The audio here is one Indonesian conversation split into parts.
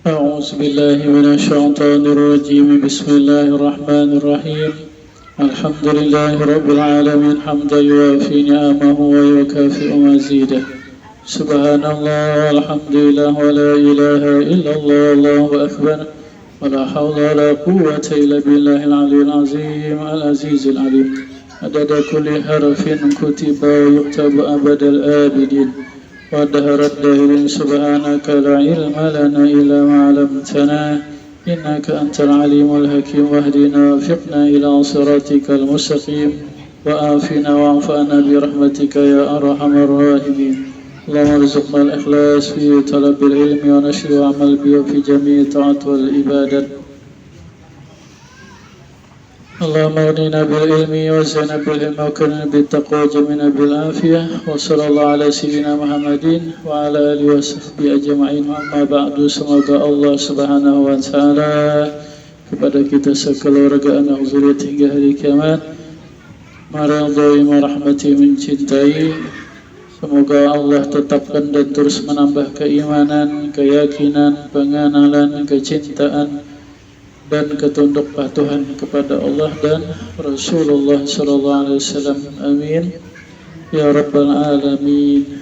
أعوذ بالله من الشيطان الرجيم بسم الله الرحمن الرحيم الحمد لله رب العالمين حمدا يوافي نعمه ويكافئ مزيده سبحان الله والحمد لله ولا إله إلا الله والله أكبر ولا حول ولا قوة إلا بالله العلي العظيم العزيز العليم عدد كل حرف كتب ويكتب أبد الآبدين ودهر الدهرين سبحانك لا علم لنا إلا ما علمتنا إنك أنت العليم الحكيم واهدنا وفقنا إلى صراطك المستقيم وآفنا واعف عنا برحمتك يا أرحم الراحمين اللهم ارزقنا الإخلاص في طلب العلم ونشر وعمل به في جميع الطاعات والعبادات اللهم اغننا بالعلم وزينا بالعلم وكرمنا بالتقوى وجمعنا بالعافية وصلى الله على سيدنا محمد وعلى آله وصحبه أجمعين amma ba'du. Semoga Allah subhanahu wa ta'ala kepada kita sekeluarga anak zuriat hingga hari kiamat meridhai, merahmati, mencintai. Semoga Allah tetapkan dan terus menambah keimanan, keyakinan, pengenalan, kecintaan dan ketunduk patuhan kepada Allah dan Rasulullah sallallahu alaihi wasallam. Amin ya rabbal alamin.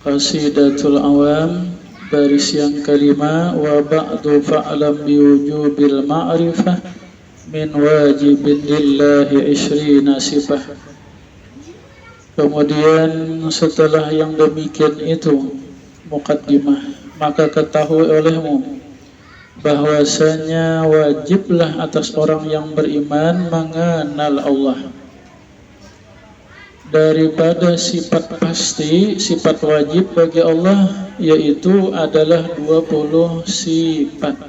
Qasidatul Awam baris yang kelima. Wa ba'du fa'lam biwujubil ma'rifah min wajibin lillahi 20 sifah. Kemudian setelah yang demikian itu muqaddimah, maka ketahui olehmu bahwasanya wajiblah atas orang yang beriman mengenal Allah. Daripada sifat pasti, sifat wajib bagi Allah yaitu adalah 20 sifat.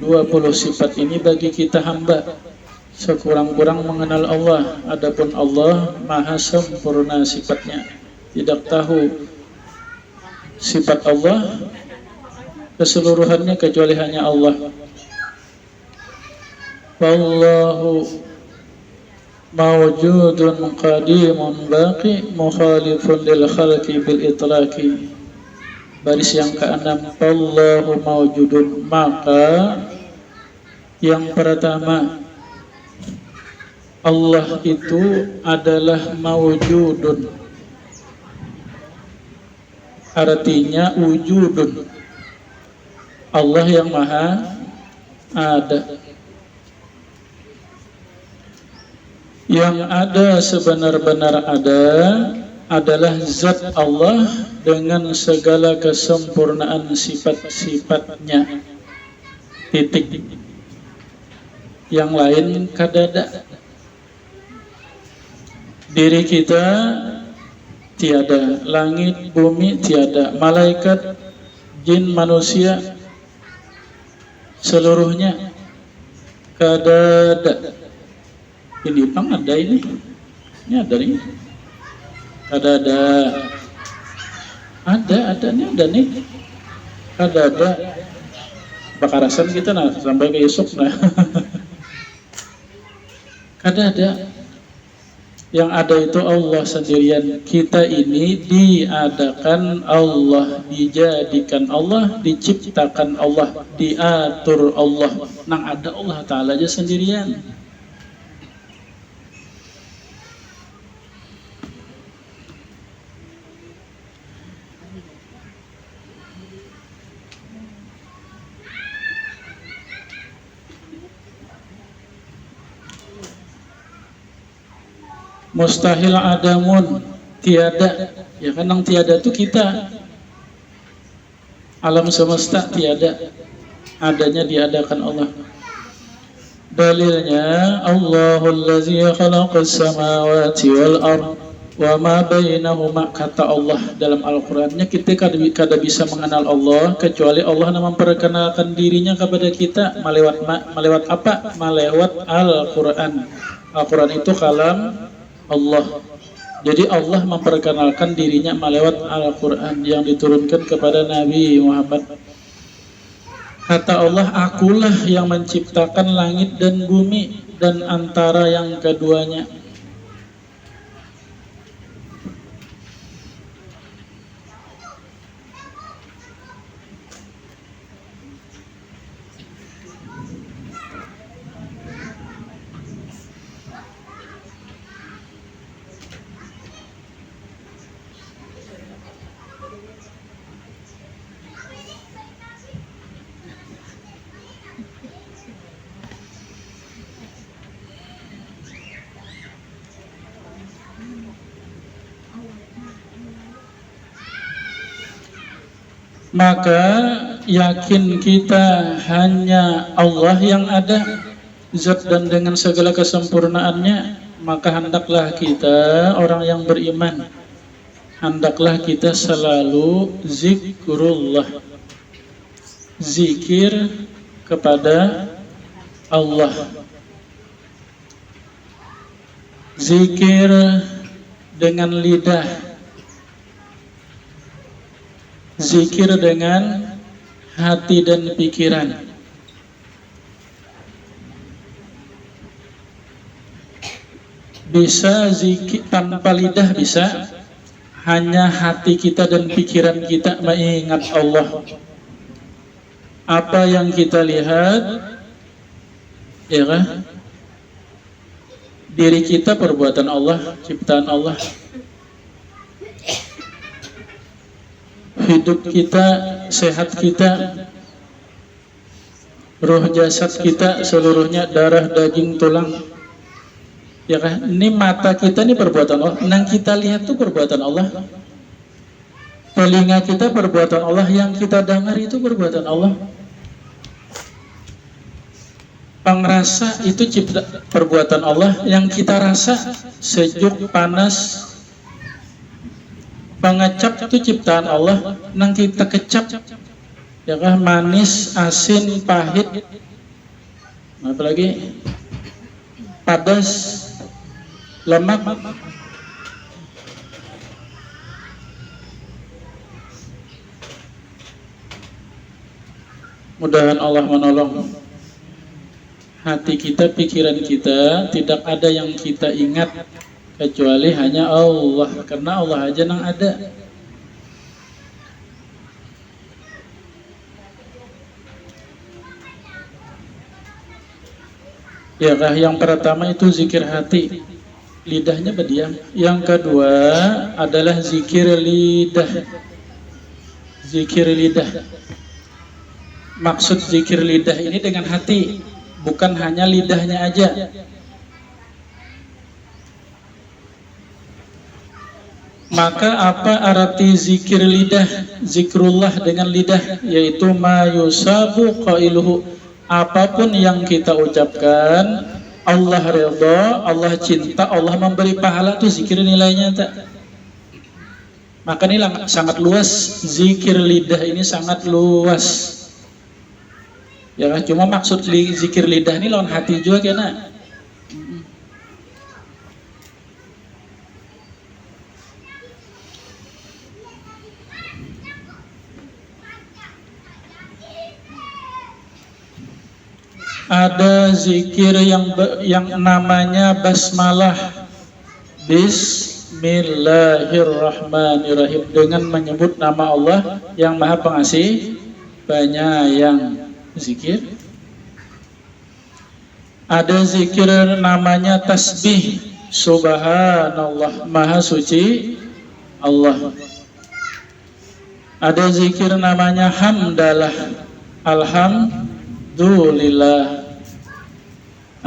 20 sifat ini bagi kita hamba sekurang-kurang mengenal Allah. Adapun Allah maha sempurna sifatnya, tidak tahu sifat Allah keseluruhannya kecuali hanya Allah. Wallahu mawjudun qadimun baqi mukhalifun lil khalqi bil itlaqi. Baris yang ke-6. Wallahu mawjudun, maka yang pertama Allah itu adalah mawjudun, artinya wujudun, Allah yang maha ada. Yang ada sebenar-benar ada adalah zat Allah dengan segala kesempurnaan sifat-sifatnya. Titik. Yang lain kadada. Diri kita tiada, langit bumi tiada, malaikat, jin, manusia seluruhnya kadada. Ini pang ada ini ada nih, kadada, ada nih, kadada. Bakarasan kita nah sampai ke esok nah. Kadada. Yang ada itu Allah sendirian. Kita ini diadakan Allah, dijadikan Allah, diciptakan Allah, diatur Allah. Nang ada Allah Ta'ala aja sendirian. Mustahil adamun, tiada. Ya kan yang tiada itu kita. Alam semesta tiada, adanya diadakan Allah. Dalilnya Allahul ladzi khalaqas samawati wal ard wa ma bainahuma, kata Allah dalam Al-Qur'annya. Kita kada bisa mengenal Allah kecuali Allah memperkenalkan dirinya kepada kita melewat apa? Melewat Al-Qur'an. Al-Qur'an itu kalam Allah. Jadi Allah memperkenalkan dirinya melewat Al-Quran yang diturunkan kepada Nabi Muhammad. Kata Allah, akulah yang menciptakan langit dan bumi dan antara yang keduanya. Maka yakin kita hanya Allah yang ada, zat dan dengan segala kesempurnaannya. Maka hendaklah kita orang yang beriman, hendaklah kita selalu zikrullah, zikir kepada Allah, zikir dengan lidah, zikir dengan hati dan pikiran. Bisa zikir tanpa lidah, bisa, hanya hati kita dan pikiran kita mengingat Allah. Apa yang kita lihat, ya kan? Diri kita perbuatan Allah, ciptaan Allah. Hidup kita, sehat kita, roh jasad kita seluruhnya darah daging tulang, ya kan? Ini mata kita ini perbuatan Allah. Yang kita lihat itu perbuatan Allah. Telinga kita perbuatan Allah. Yang kita dengar itu perbuatan Allah. Pengrasa itu perbuatan Allah. Yang kita rasa sejuk, panas. Pengecap itu ciptaan Allah. Yang kita kecap, ya kan, manis, asin, pahit, apalagi padas, lemak. Mudah-mudahan Allah menolong hati kita, pikiran kita, tidak ada yang kita ingat kecuali hanya Allah, karena Allah aja yang ada. Ya, yang pertama itu zikir hati, lidahnya berdiam. Yang kedua adalah zikir lidah. Zikir lidah. Maksud zikir lidah ini dengan hati, bukan hanya lidahnya aja. Maka apa arti zikir lidah? Zikrullah dengan lidah, yaitu ma yusabu qailuhu, apapun yang kita ucapkan Allah ridha, Allah cinta, Allah memberi pahala, itu zikir nilainya tak? Maka ini sangat luas, zikir lidah ini sangat luas. Ya, cuma maksud zikir lidah ini lawan hati juga kena. Ada zikir yang namanya basmalah, Bismillahirrahmanirrahim, dengan menyebut nama Allah yang Maha Pengasih Penyayang. Zikir. Ada zikir namanya tasbih, Subhanallah, Maha Suci Allah. Ada zikir namanya hamdalah, Alhamdulillah.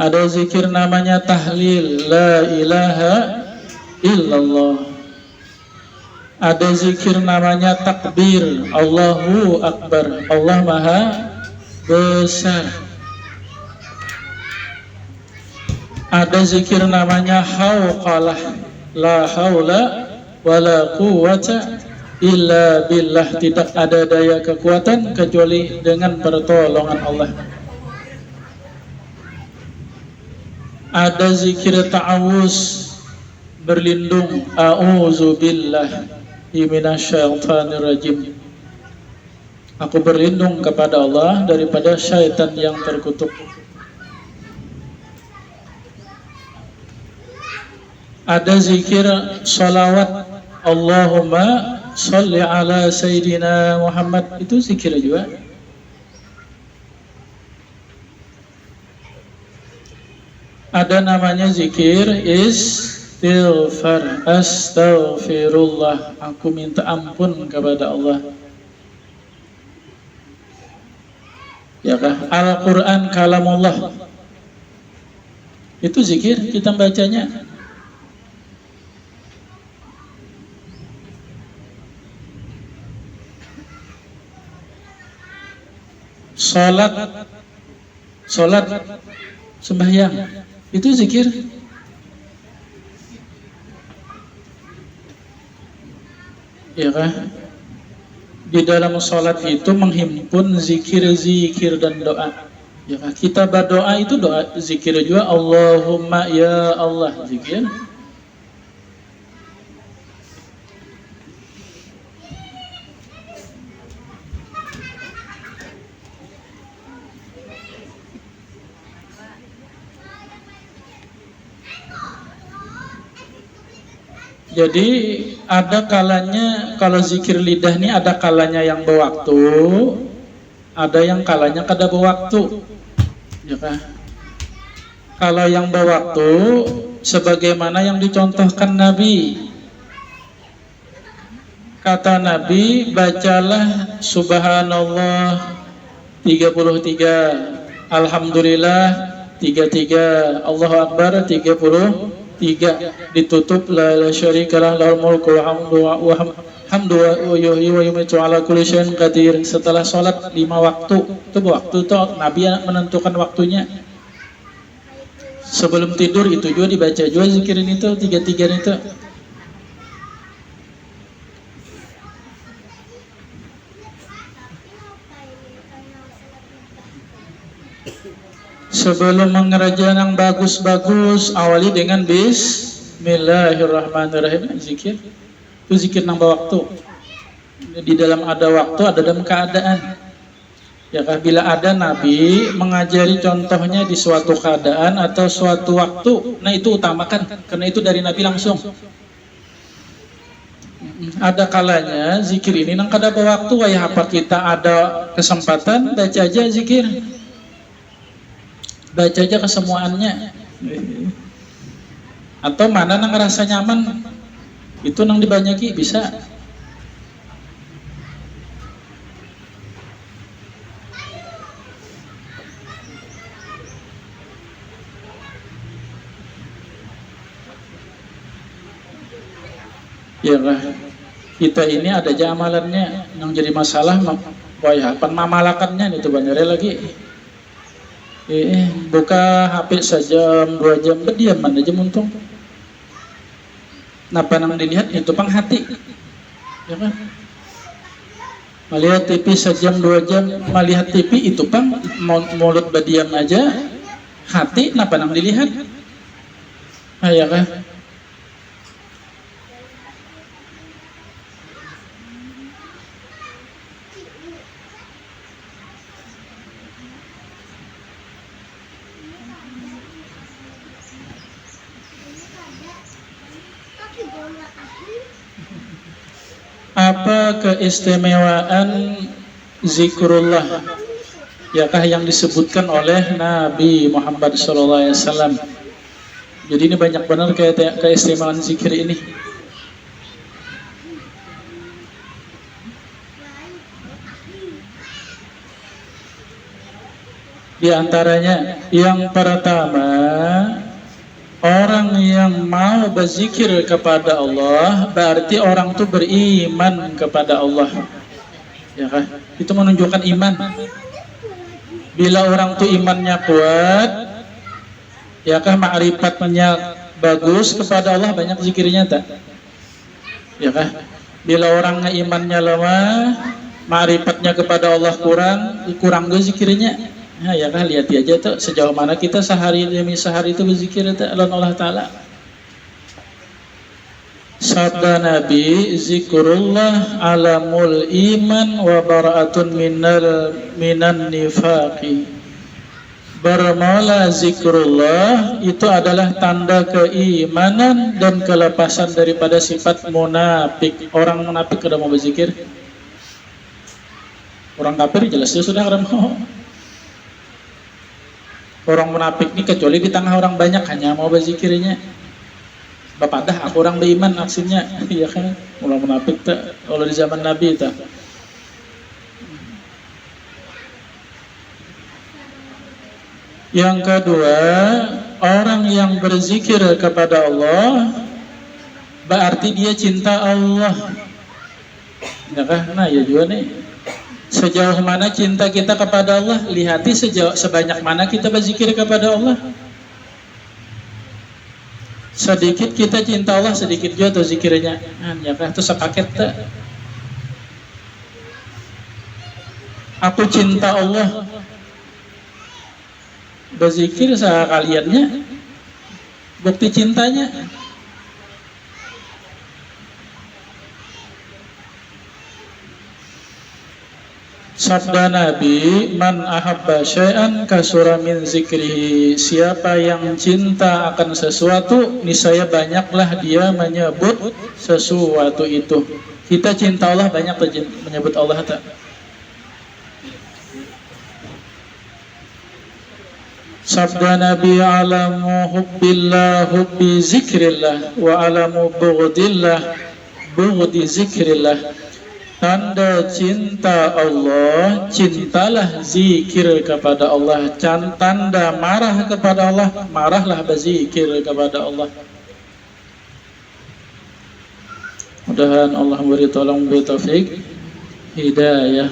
Ada zikir namanya tahlil, la ilaha illallah. Ada zikir namanya takbir, Allahu Akbar, Allah Maha Besar. Ada zikir namanya hauqalah, la haula wala quwwata illa billah, tidak ada daya kekuatan kecuali dengan pertolongan Allah. Ada zikir ta'awuz, berlindung, a'udzu billahi minasyaitonir rajim, aku berlindung kepada Allah daripada syaitan yang terkutuk. Ada zikir salawat, Allahumma sholli ala sayyidina Muhammad, itu zikir juga. Ada namanya zikir istighfar, astaghfirullah, aku minta ampun kepada Allah. Ya kah? Al-Quran kalamullah, itu zikir kita bacanya. Salat, salat, sembahyang, itu zikir. Ya kan? Di dalam salat itu menghimpun zikir-zikir dan doa. Ya kan? Kita berdoa itu doa zikir juga. Allahumma ya Allah, zikir. Jadi ada kalanya kalau zikir lidah ini ada kalanya yang berwaktu, ada yang kalanya kada berwaktu. Ya kan? Kalau yang berwaktu sebagaimana yang dicontohkan Nabi. Kata Nabi, bacalah subhanallah 33, alhamdulillah 33, Allahu akbar 33, ditutup la ilaha syarikalah lahul mulku wa hamdu wa yuhyi wa yumiitu ala kulli syai'in qadir. Setelah salat 5 waktu, itu waktu itu Nabi menentukan waktunya. Sebelum tidur itu juga dibaca juga zikirin itu 33 itu. Sebelum mengerjakan yang bagus-bagus, awali dengan Bismillahirrahmanirrahim. Zikir itu zikir nambah waktu. Di dalam ada waktu, ada dalam keadaan. Ya kan, bila ada Nabi mengajari contohnya di suatu keadaan atau suatu waktu, nah itu utamakan, karena itu dari Nabi langsung. Ada kalanya zikir ini nang kada waktu, waya apa kita ada kesempatan baca aja zikir. Baca aja kesemuaannya. Atau mana nang ngerasa nyaman, itu nang dibanyaki bisa. Ya lah, kita ini ada aja amalannya. Yang jadi masalah wah penamalakannya itu benernya lagi. Buka HP sejam 2 jam berdiam aja muntung. Napa nang dilihat itu pang hati. Ya kan? Melihat TV sejam 2 jam, melihat TV itu pang mulut berdiam aja. Hati napa nang dilihat? Ya kan? Apa keistimewaan zikrullah? Yakah yang disebutkan oleh Nabi Muhammad SAW. Jadi ini banyak benar keistimewaan zikir ini. Di antaranya yang pertama, orang yang mau berzikir kepada Allah berarti orang itu beriman kepada Allah. Ya kan? Itu menunjukkan iman. Bila orang itu imannya kuat, ya kan, ma'rifatnya bagus kepada Allah, banyak zikirnya tak? Ya kan? Bila orang imannya lemah, ma'rifatnya kepada Allah kurang zikirnya. Nah, ya kan, lihat aja tuh sejauh mana kita sehari demi sehari itu berzikir Allah Ta'ala. Sabda Nabi, zikrullah alamul iman wa bara'atun minan nifaqi. Bermula zikrullah itu adalah tanda keimanan dan kelepasan daripada sifat munafik. Orang munafik kada mau berzikir. Orang kafir jelas dia sudah kada mau. Orang munafik ini kecuali di tengah orang banyak hanya mau berzikirnya. Bapak dah aku orang beriman aksinya. Iya kan? Orang munafik tak kalau di zaman Nabi tak. Yang kedua, orang yang berzikir kepada Allah berarti dia cinta Allah. Ya kan? Nah ya juga nih. Sejauh mana cinta kita kepada Allah, lihati sebanyak mana kita berzikir kepada Allah. Sedikit kita cinta Allah, sedikit juga tuh zikirnya. Ya kan, itu sepaket tak? Aku cinta Allah, berzikir sekaliannya, bukti cintanya. Sabda Nabi, man ahabba syai'an kasura min zikrihi. Siapa yang cinta akan sesuatu, niscaya banyaklah dia menyebut sesuatu itu. Kita cinta Allah, banyak menyebut Allah tak? Sabda Nabi, alamu hubbillah hubbi zikrillah wa alamu bughdillah bughdi zikrillah. Tanda cinta Allah, cintalah zikir kepada Allah. Tanda marah kepada Allah, marahlah berzikir kepada Allah. Mudah-mudahan Allah beri tolong, beri taufik, hidayah.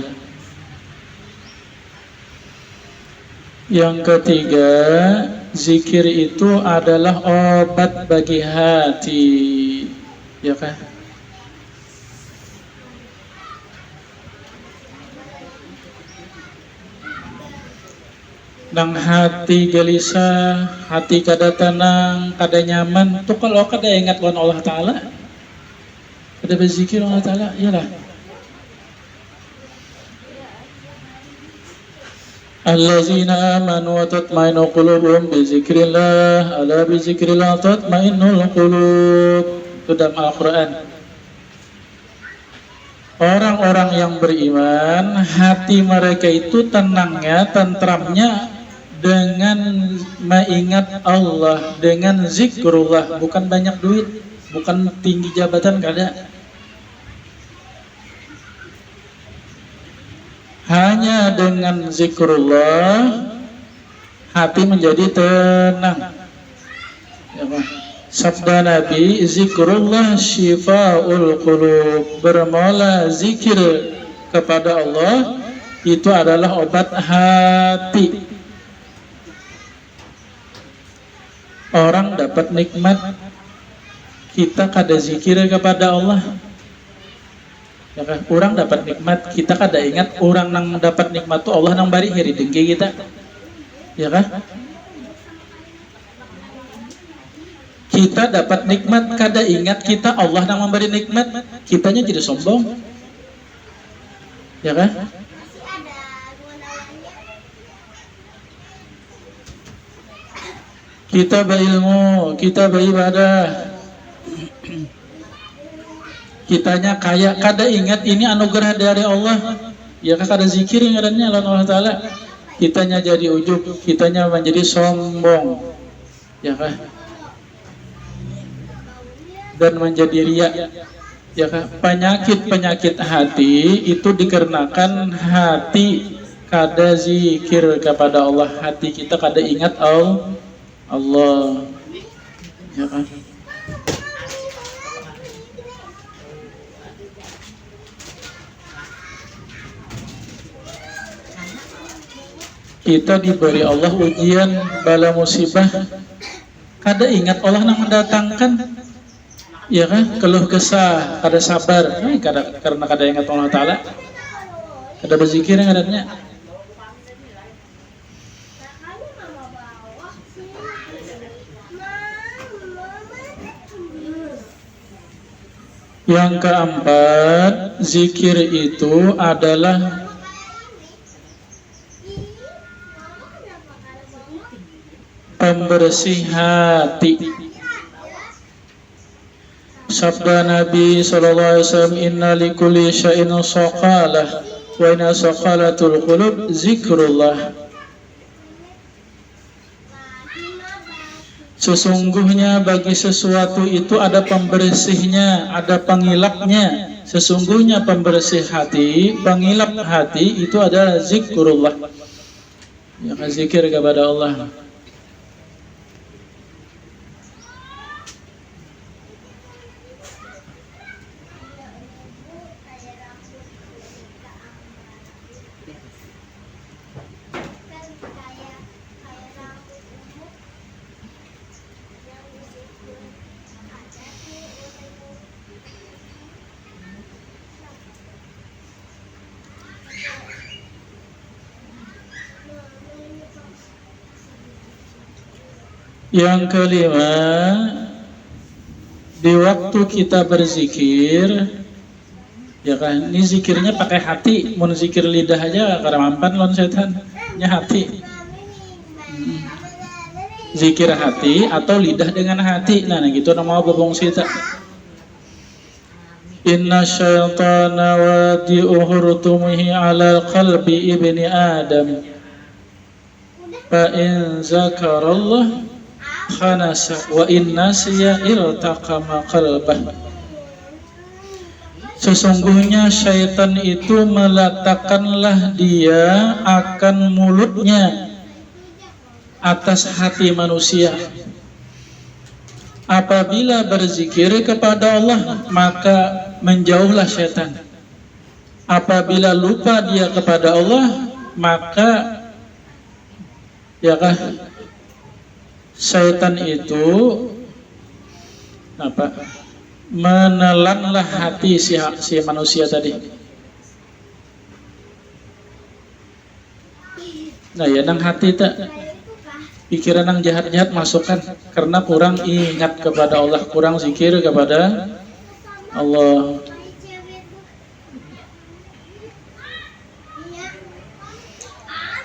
Yang ketiga, zikir itu adalah obat bagi hati, ya kan? Nang hati gelisah, hati kada tenang, kada nyaman, tuh kalau kada ingat lawan Allah Ta'ala, kada berzikir Allah Ta'ala, iyalah. Allazina amanu wa tatmainu qulubuhum bi zikrillah, ala bi zikrillah tatmainul qulub. Itu dalam Al-Quran. Orang-orang yang beriman, hati mereka itu tenangnya, tentramnya dengan mengingat Allah, dengan zikrullah, bukan banyak duit, bukan tinggi jabatan, kada. Hanya dengan zikrullah hati menjadi tenang. Ya, sabda Nabi, zikrullah syifaul qulub. Bermula zikir kepada Allah itu adalah obat hati. Orang dapat nikmat, kita kada zikir kepada Allah. Ya kan? Orang dapat nikmat, kita kada ingat orang nang dapat nikmat tu Allah nang bari hiri dengki kita. Ya kan? Kita dapat nikmat, kada ingat kita Allah nang memberi nikmat, kitanya jadi sombong. Ya kan? Kita berilmu, kita beribadah, kitanya kaya, kada ingat ini anugerah dari Allah. Ya kan, kada zikir ngarannya Allah Ta'ala, kitanya jadi ujub, kitanya menjadi sombong. Ya kan? Dan menjadi riya. Ya kan? Penyakit hati itu dikarenakan hati kada zikir kepada Allah, hati kita kada ingat Allah. Ya kan? Kita diberi Allah ujian, bala musibah, kada ingat Allah yang mendatangkan. Ya kan? Keluh kesah, kada sabar, karena kada ingat Allah Ta'ala, kada berzikir ngarannya. Yang keempat, zikir itu adalah pembersih hati. Sabda Nabi SAW, inna likulli syai'in saqalah wa inna saqalatul qulub zikrullah. Sesungguhnya bagi sesuatu itu ada pembersihnya, ada pengilapnya. Sesungguhnya pembersih hati, pengilap hati itu adalah zikrullah. Ya, zikir kepada Allah. Yang kelima, di waktu kita berzikir, ya kan, ini zikirnya pakai hati, mun zikir lidah aja karamampan lawan setan, nya hati. Zikir hati atau lidah dengan hati, nah gitu nama berfungsi tak. Inna syaitana wadi'u hurtumihi ala qalbi ibni Adam fa in zakarallah khanasa wa in nasiya iltaqama qalbah. Sesungguhnya syaitan itu meletakkanlah dia akan mulutnya atas hati manusia. Apabila berzikir kepada Allah, maka menjauhlah syaitan. Apabila lupa dia kepada Allah, maka ya kan, syaitan itu menelanlah hati si manusia tadi. Nah ya, nang hati tak pikiran yang jahat-jahat masukkan karena kurang ingat kepada Allah, kurang zikir kepada Allah.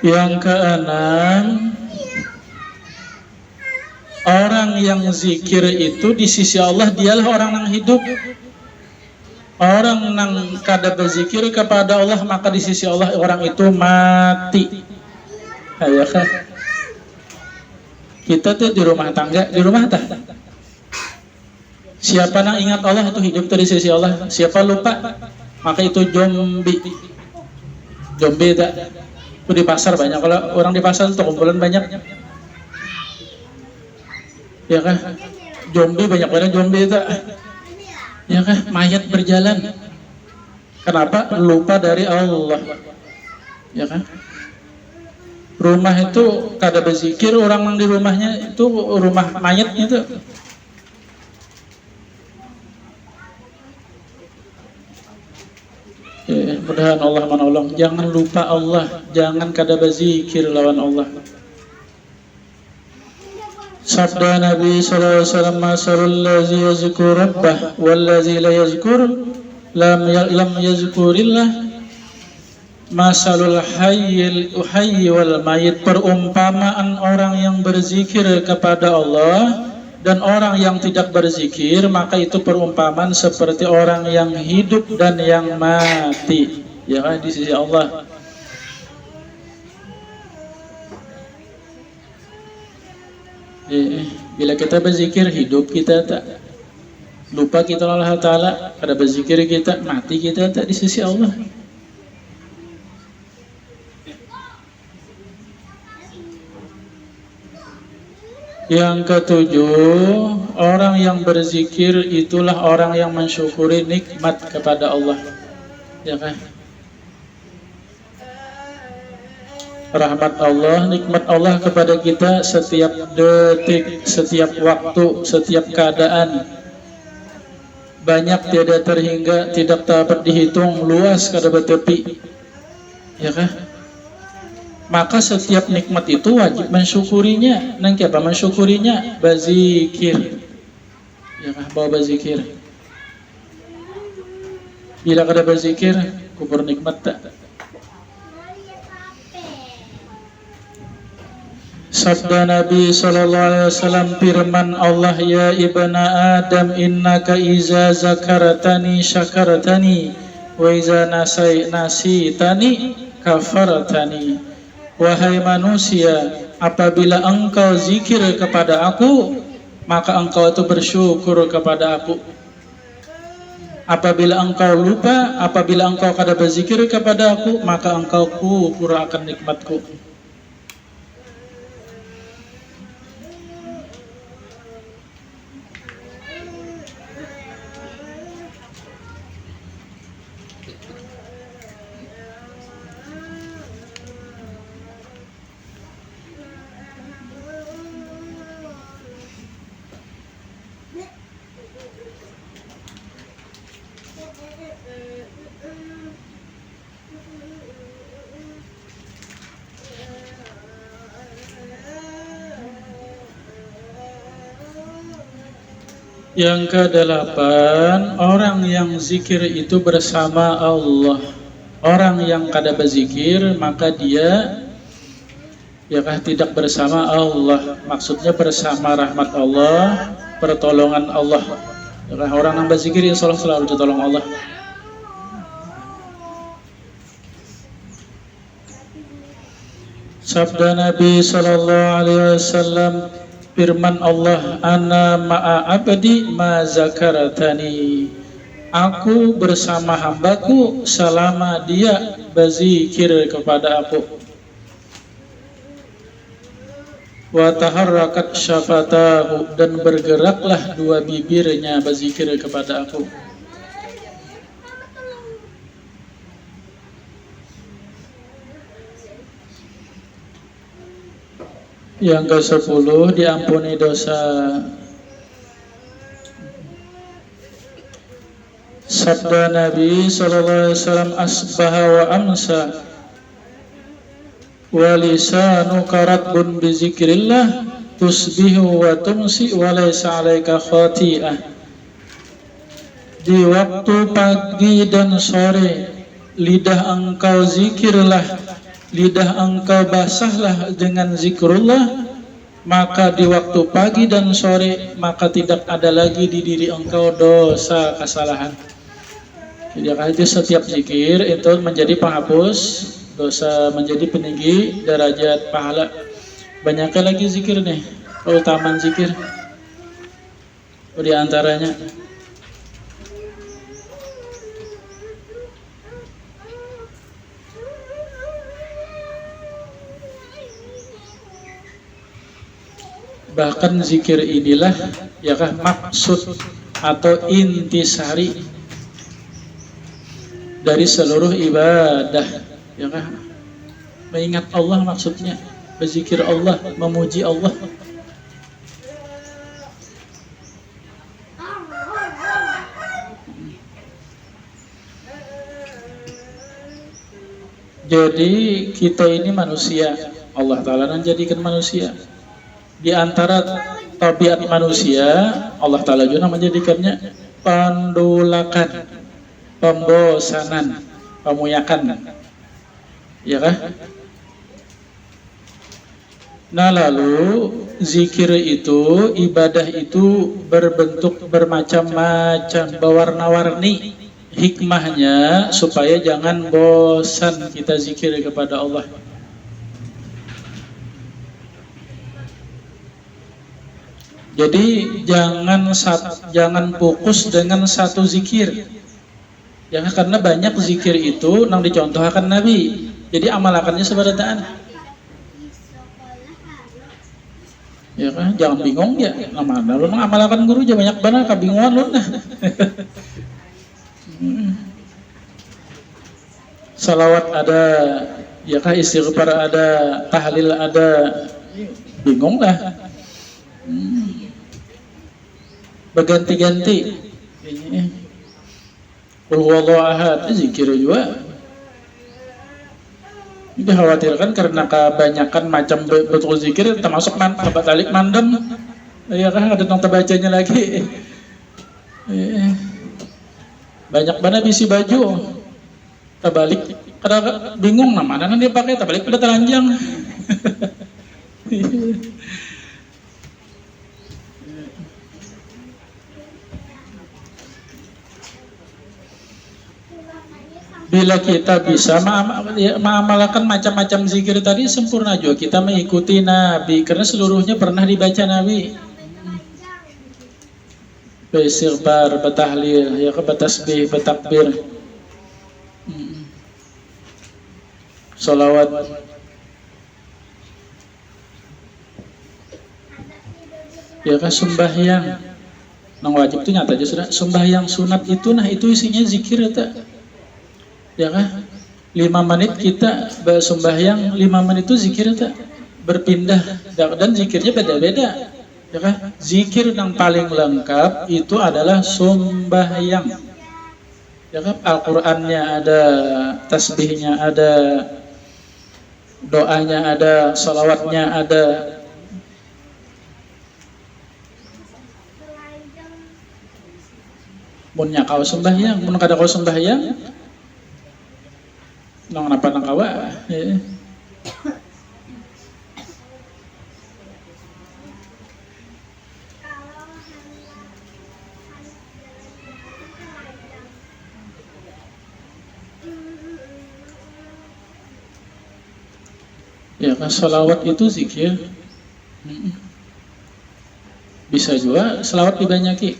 Yang keenam, orang yang zikir itu di sisi Allah dialah orang yang hidup. Orang yang kada berzikir kepada Allah maka di sisi Allah orang itu mati. Ya kan? Kita tuh di rumah tangga, di rumah tah. Siapa yang ingat Allah itu hidup dari sisi Allah. Siapa lupa, maka itu zombie. Zombie tak. Itu di pasar banyak. Kalau orang di pasar itu kumpulan banyak. Ya kan? Zombie banyak banget zombie tak. Ya kan? Mayat berjalan. Kenapa? Lupa dari Allah. Ya kan? Rumah itu kada berzikir, orang yang di rumahnya itu rumah mayatnya itu. Mudah-mudahan Allah menolong. Jangan lupa Allah, jangan kada berzikir lawan Allah. Sabda Nabi sallallahu alaihi wasallam, masalul ladzi yazkur rabbah wal ladzi la yazkur lam yazkurillah masalul hayy wal mayit. Perumpamaan orang yang berzikir kepada Allah dan orang yang tidak berzikir, maka itu perumpamaan seperti orang yang hidup dan yang mati, ya kan, di sisi Allah. Bila kita berzikir hidup kita tak, lupa kita Allah Ta'ala, kada berzikir kita mati kita tak di sisi Allah. Yang ketujuh, orang yang berzikir itulah orang yang mensyukuri nikmat kepada Allah, ya kan? Rahmat Allah, nikmat Allah kepada kita setiap detik, setiap waktu, setiap keadaan. Banyak tiada terhingga, tidak dapat dihitung, luas kada bertepi, ya kan? Maka setiap nikmat itu wajib mensyukurinya. Nang apa mensyukurinya? Berzikir. Ya kan, bawa berzikir. Bila kada berzikir, kubur nikmat tak. Sabda Nabi sallallahu alaihi wasallam, firman Allah, ya ibna Adam innaka iza zakaratani syakartani wa iza nasitani kafaratani. Wahai manusia, apabila engkau zikir kepada aku, maka engkau itu bersyukur kepada aku. Apabila engkau lupa, apabila engkau kada berzikir kepada aku, maka engkau kufur akan nikmatku. Yang kedelapan, orang yang zikir itu bersama Allah. Orang yang kada berzikir maka dia tidak bersama Allah. Maksudnya bersama rahmat Allah, pertolongan Allah. Orang yang berzikir insya Allah selalu ditolong Allah. Sabda Nabi sallallahu alaihi wasallam, firman Allah, ana ma'a abdi ma zakaratani. Aku bersama hambaku selama dia berzikir kepada aku. Wa taharrakat syafatahu, dan bergeraklah dua bibirnya berzikir kepada aku. Yang ke-10, diampuni dosa. Sabda Nabi sallallahu alaihi wasallam, asbaha wa amsa wa lisanuka ratbun bi zikrillah tusbihu wa tumsi wa laysa 'alaika khati'ah. Di waktu pagi dan sore lidah engkau zikirlah, lidah engkau basahlah dengan zikrullah, maka di waktu pagi dan sore maka tidak ada lagi di diri engkau dosa kesalahan. Jadi itu setiap zikir itu menjadi penghapus dosa, menjadi peninggi derajat pahala. Banyaknya lagi zikir nih, keutamaan zikir. Di antaranya bahkan zikir inilah maksud atau intisari dari seluruh ibadah, mengingat Allah, maksudnya berzikir Allah, memuji Allah. Jadi kita ini manusia, Allah Ta'ala menjadikan manusia. Di antara tabiat manusia, Allah Ta'ala juga menjadikannya pendulakan, pembosanan, pemuyakan. Ya kah? Nah lalu zikir itu, ibadah itu berbentuk bermacam-macam, berwarna-warni. Hikmahnya supaya jangan bosan kita zikir kepada Allah. Jadi jangan fokus dengan satu zikir. Ya, karena banyak zikir itu nang dicontohkan Nabi. Jadi amalakannya sebarataan. Ya kan, jangan bingung ya. Mana lu amalakan guru aja banyak banget kebingungan lu nah. Salawat ada, ya kah, istighfar ada, tahlil ada. Bingung lah. Berganti-ganti. Qul huwallahu ahad, zikir juga. Dikhawatirkan karena kebanyakan macam bentuk zikir, termasuk tabalik mandem. Ya kan, ada yang terbacanya lagi. Banyak banget bisi baju. Tabalik, kadang bingung mana kan dia pakai tabalik udah telanjang. Bila kita bisa mengamalkan macam-macam zikir tadi sempurna juga kita mengikuti Nabi, karena seluruhnya pernah dibaca Nabi. Beristighfar, bertahlil, ya bertasbih, bertakbir, salawat. Ya kan sembahyang. Nang wajib itu nyata aja sudah. Sembahyang sunat itu itu isinya zikir ya. Ya kan? 5 menit kita bersembahyang, 5 menit itu zikir tak berpindah, dan zikirnya beda-beda. Ya kan? Zikir yang paling lengkap itu adalah sembahyang. Ya kan? Al-Qur'annya ada, tasbihnya ada, doanya ada, salawatnya ada. mun nya kau sembahyang, mun kada kau sembahyang nang napa nang kawa ya kan salawat itu zikir. Bisa juga selawat dibanyaki.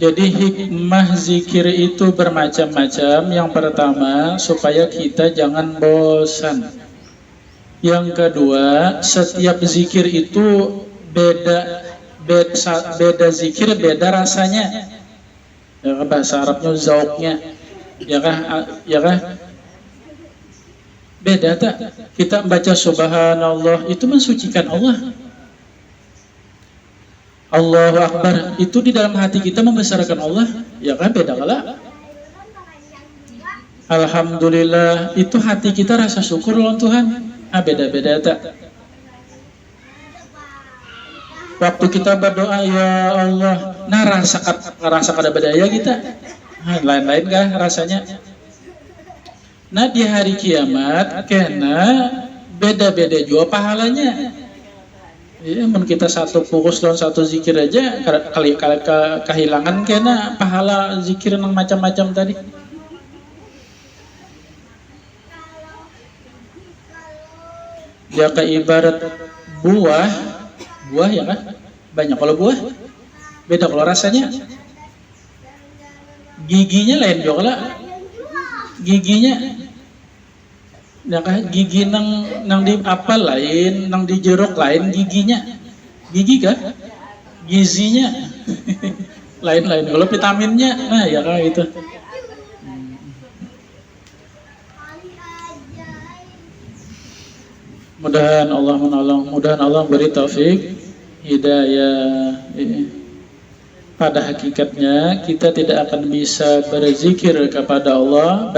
Jadi hikmah zikir itu bermacam-macam. Yang pertama, supaya kita jangan bosan. Yang kedua, setiap zikir itu beda zikir, beda rasanya. Ya kan, bahasa Arabnya zauknya. Ya kah? Beda tak? Kita membaca subhanallah itu mensucikan Allah. Allahu Akbar itu di dalam hati kita membesarkan Allah, ya kan, beda kala. Alhamdulillah itu hati kita rasa syukur lawan Tuhan, beda-beda tak. Waktu kita berdoa ya Allah, nah rasa kada bedaya kita, lain-lain kah rasanya. Nah di hari kiamat kena beda-beda juga pahalanya. Ya, mun kita satu fokus dalam satu zikir aja kali kehilangan kena pahala zikir yang macam-macam tadi. Ya ke ibarat buah ya kan? Banyak kalau buah beda kalau rasanya. Giginya lain juga lah. Giginya ya kan, gigi nang di apel lain, nang di jeruk lain giginya. Gigi kan? Gizinya lain-lain. Kalau vitaminnya, nah ya kan itu. Mudahan Allah menolong, mudahan Allah beri taufik, hidayah. Pada hakikatnya kita tidak akan bisa berzikir kepada Allah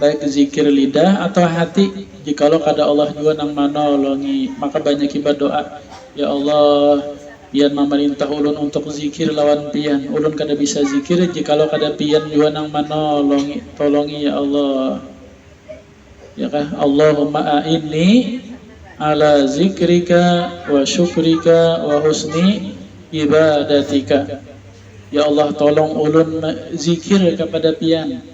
baik zikir lidah atau hati jikalau kada Allah juga nang manolongi. Maka banyak berdoa, ya Allah pian memerintah ulun untuk zikir lawan pian, ulun kada bisa zikir jikalau kada pian juga nang manolongi, tolongi ya Allah. Ya kah? Allahumma a'inni ala zikrika wa syukrika wa husni ibadatika. Ya Allah tolong ulun zikir kepada pian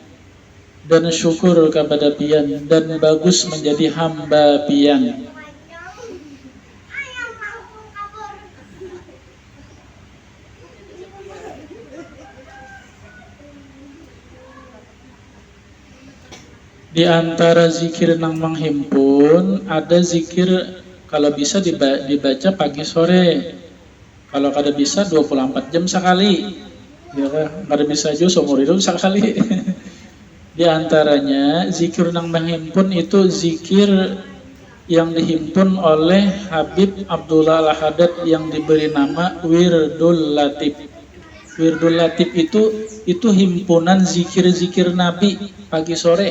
dan syukur kepada pian dan bagus menjadi hamba pian. Di antara zikir nang menghimpun ada zikir kalau bisa dibaca pagi sore. Kalau kada bisa 24 jam sekali. Ya kan, kada bisa juga seumur hidup sekali. Di antaranya zikir nang menghimpun itu zikir yang dihimpun oleh Habib Abdullah Al-Haddad yang diberi nama Wirdul Latif. Wirdul Latif itu himpunan zikir-zikir Nabi pagi sore.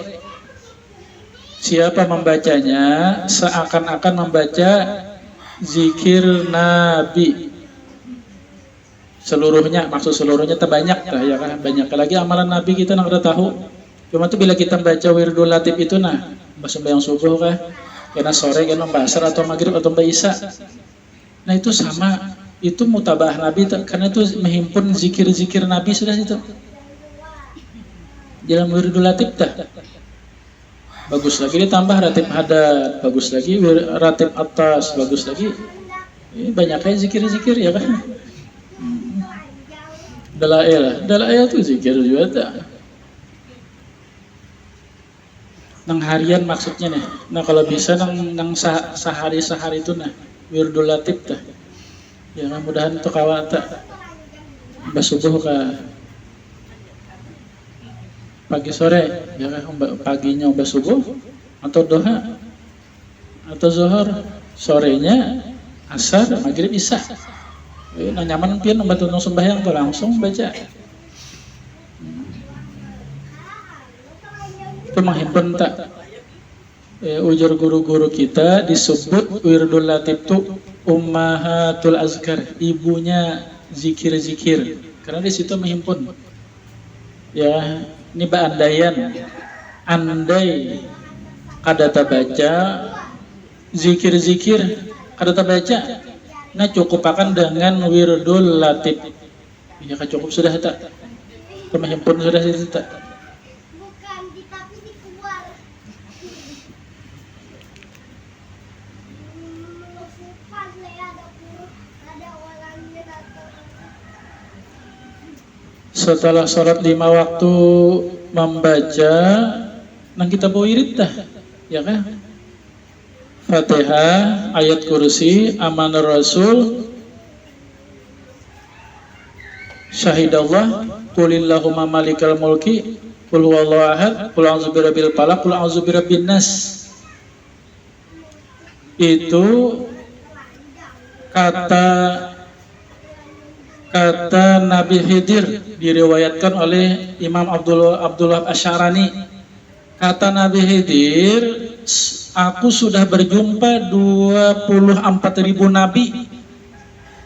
Siapa membacanya seakan-akan membaca zikir Nabi. Seluruhnya, maksud seluruhnya terbanyak ya kan, banyak lagi amalan Nabi kita nak tahu. Cuma tuh bila kita baca Wirdul Latif itu nah, sembahyang subuh kah, kena sore, kena basar atau maghrib atau isya. Nah itu sama, itu mutabah Nabi karena itu menghimpun zikir-zikir Nabi sudah itu. Dalam Wirdul Latif dah. Bagus lagi ditambah ratib hadat, bagus lagi ratib atas, bagus lagi. Ini banyak kayak zikir-zikir ya kan. Dalail itu zikir juga tak. Nang harian maksudnya nih. Nah kalau bisa nang sehari itu nah Wirdul Latif dah. Ya mudah-mudahan untuk awak tak basubuh ke pagi sore ya kan, paginya basubuh atau doha atau zuhur, sorenya asar, maghrib, isya. Nah nyaman pian membantu nong sembahyang tuh langsung baca. Itu menghimpun tak? Ujar guru-guru kita disebut wirdul latif itu ummahatul azkar, ibunya zikir-zikir. Karena di situ menghimpun. Ya, ini andaian. Andai kadata baca zikir-zikir kadata baca, nah cukupakan dengan wirdul latif. Ya, cukup sudah tak? Menghimpun sudah itu tak? Setelah sholat 5 waktu membaca nang kita bawa irit dah, ya kan? Fatihah, ayat kursi, amanah rasul, syahidallah, qulillahumma malikal mulki, qul huwallahu ahad, qul a'udzu birabbil falaq, qul a'udzu birabbin nas. Itu kata Nabi Khidir, diriwayatkan oleh Imam Abdullah Asy'arani. Kata Nabi Khidir, aku sudah berjumpa 24.000 nabi.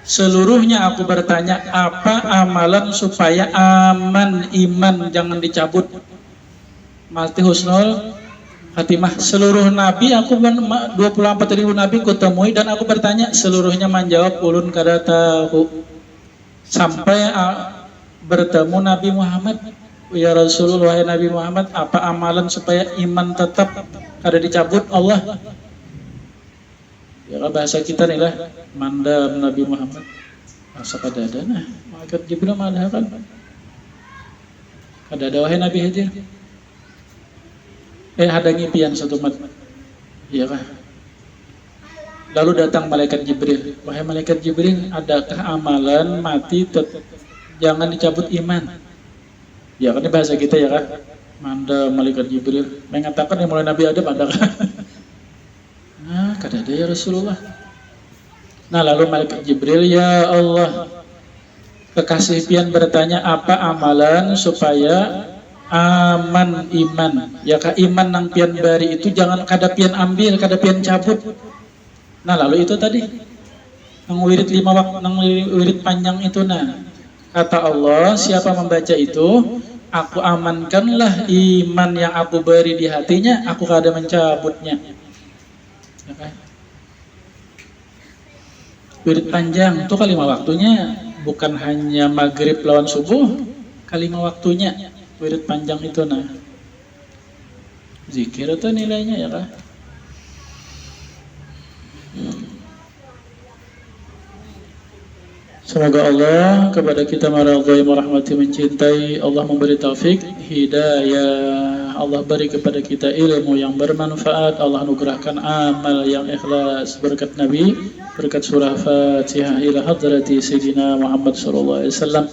Seluruhnya aku bertanya, apa amalan supaya aman iman jangan dicabut, mati husnul khatimah. Seluruh nabi aku 24.000 nabi kutemui dan aku bertanya, seluruhnya menjawab ulun kada tahu. Sampai bertemu Nabi Muhammad, ya Rasulullah, wahai Nabi Muhammad, apa amalan supaya iman tetap kada dicabut Allah? Ya bahasa kita nih lah, mandam Nabi Muhammad. Masa kada ada nah, malaikat Jibril mana kan? Kada ada wahai Nabi Khidir. Hadangi pian satu mat. Iya kah? Lalu datang malaikat Jibril. Wahai malaikat Jibril, adakah amalan mati jangan dicabut iman? Ya kan ini bahasa kita ya kan? Manda malaikat Jibril mengatakan yang mulai Nabi Adam adakah? Nah, kada ada ya Rasulullah. Nah, lalu malaikat Jibril, ya Allah, kekasih pian bertanya apa amalan supaya aman iman? Ya kah iman nang pian bari itu jangan kada pian ambil, kada pian cabut. Nah lalu itu tadi nang wirid 5 waktu, nang wirid panjang itu, nah kata Allah, siapa membaca itu aku amankanlah iman yang aku beri di hatinya, aku kada mencabutnya. Ya kan? Wirid panjang itu kali 5 waktunya, bukan hanya maghrib lawan subuh, kali 5 waktunya wirid panjang itu. Nah zikir itu nilainya ya kan? Semoga Allah kepada kita meridhai, merahmati, mencintai, Allah memberi taufik, hidayah, Allah beri kepada kita ilmu yang bermanfaat, Allah anugerahkan amal yang ikhlas, berkat Nabi, berkat surah Fatihah ila hadrati Sayyidina Muhammad sallallahu alaihi wasallam.